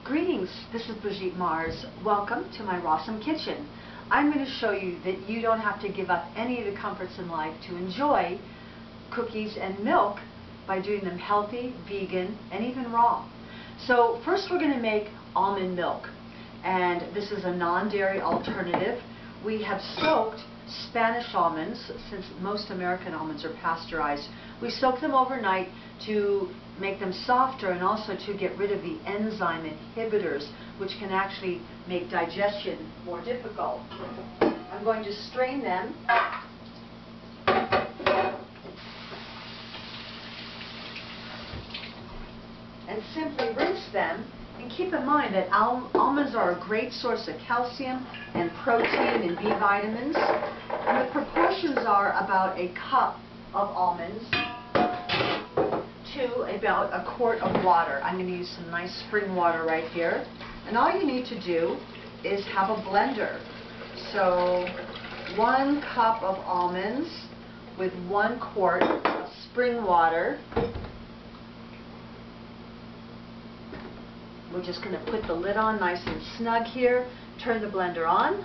Greetings, this is Brigitte Mars. Welcome to my Rawsome Kitchen. I'm going to show you that you don't have to give up any of the comforts in life to enjoy cookies and milk by doing them healthy, vegan, and even raw. So first we're going to make almond milk, and this is a non-dairy alternative. We have soaked Spanish almonds, since most American almonds are pasteurized. We soak them overnight to make them softer and also to get rid of the enzyme inhibitors, which can actually make digestion more difficult. I'm going to strain them. And simply rinse them. And keep in mind that almonds are a great source of calcium and protein and B vitamins. And the proportions are about a cup of almonds to about a quart of water. I'm going to use some nice spring water right here. And all you need to do is have a blender. So 1 cup of almonds with 1 quart of spring water. We're just going to put the lid on nice and snug here, turn the blender on.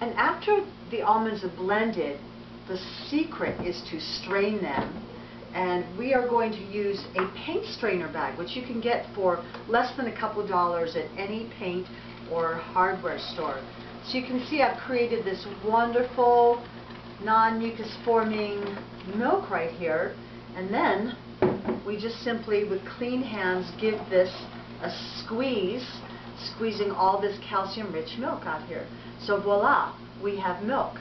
And after the almonds are blended, the secret is to strain them. And we are going to use a paint strainer bag, which you can get for less than a couple dollars at any paint or hardware store. So you can see I've created this wonderful non-mucus forming milk right here. And then we just simply, with clean hands, give this a squeeze, squeezing all this calcium-rich milk out here. So voila, we have milk.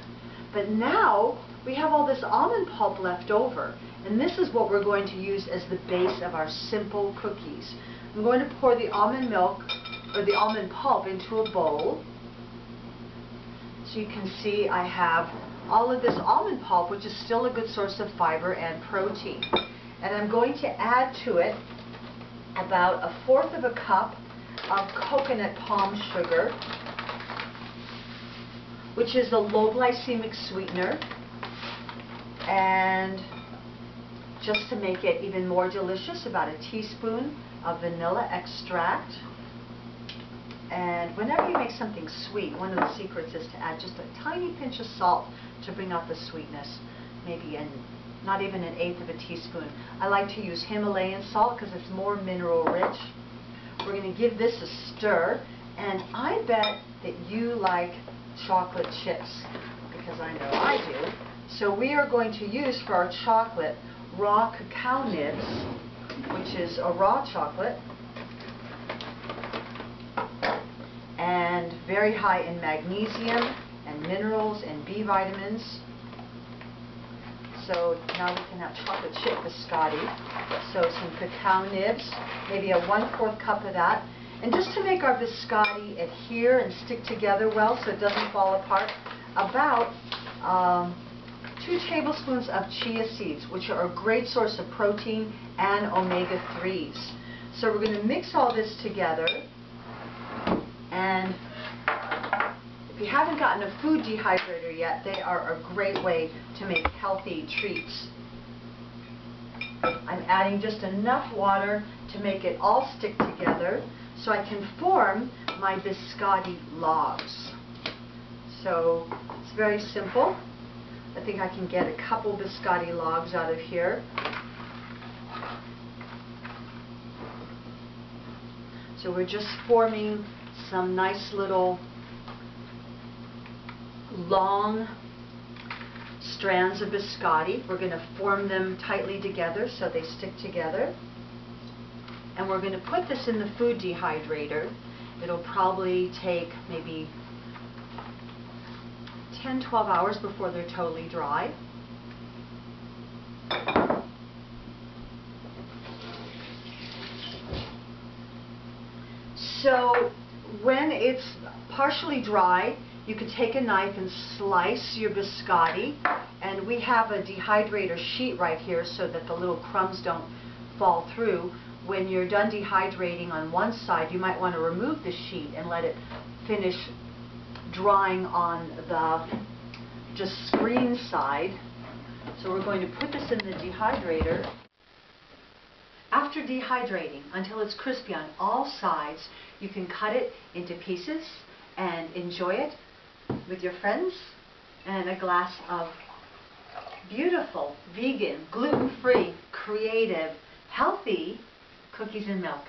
But now we have all this almond pulp left over, and this is what we're going to use as the base of our simple cookies. I'm going to pour the almond milk, or the almond pulp, into a bowl. So you can see I have all of this almond pulp, which is still a good source of fiber and protein. And I'm going to add to it about 1/4 of a cup of coconut palm sugar, which is a low glycemic sweetener. And just to make it even more delicious, about a teaspoon of vanilla extract. And whenever you make something sweet, one of the secrets is to add just a tiny pinch of salt to bring out the sweetness, maybe not even 1/8 of a teaspoon. I like to use Himalayan salt because it's more mineral rich. We're going to give this a stir, and I bet that you like chocolate chips, because I know I do. So we are going to use for our chocolate raw cacao nibs, which is a raw chocolate, and very high in magnesium and minerals and B vitamins. So now we can have chocolate chip biscotti. So some cacao nibs, maybe a 1/4 cup of that. And just to make our biscotti adhere and stick together well so it doesn't fall apart, about 2 tablespoons of chia seeds, which are a great source of protein and omega-3s. So we're going to mix all this together. And if you haven't gotten a food dehydrator yet, they are a great way to make healthy treats. I'm adding just enough water to make it all stick together so I can form my biscotti logs. So it's very simple. I think I can get a couple biscotti logs out of here. So we're just forming some nice little long strands of biscotti. We're going to form them tightly together so they stick together. And we're going to put this in the food dehydrator. It'll probably take maybe 10-12 hours before they're totally dry. So when it's partially dry, you could take a knife and slice your biscotti, and we have a dehydrator sheet right here so that the little crumbs don't fall through. When you're done dehydrating on one side, you might want to remove the sheet and let it finish drying on the just screen side. So we're going to put this in the dehydrator. After dehydrating until it's crispy on all sides, you can cut it into pieces and enjoy it with your friends and a glass of beautiful, vegan, gluten-free, creative, healthy cookies and milk.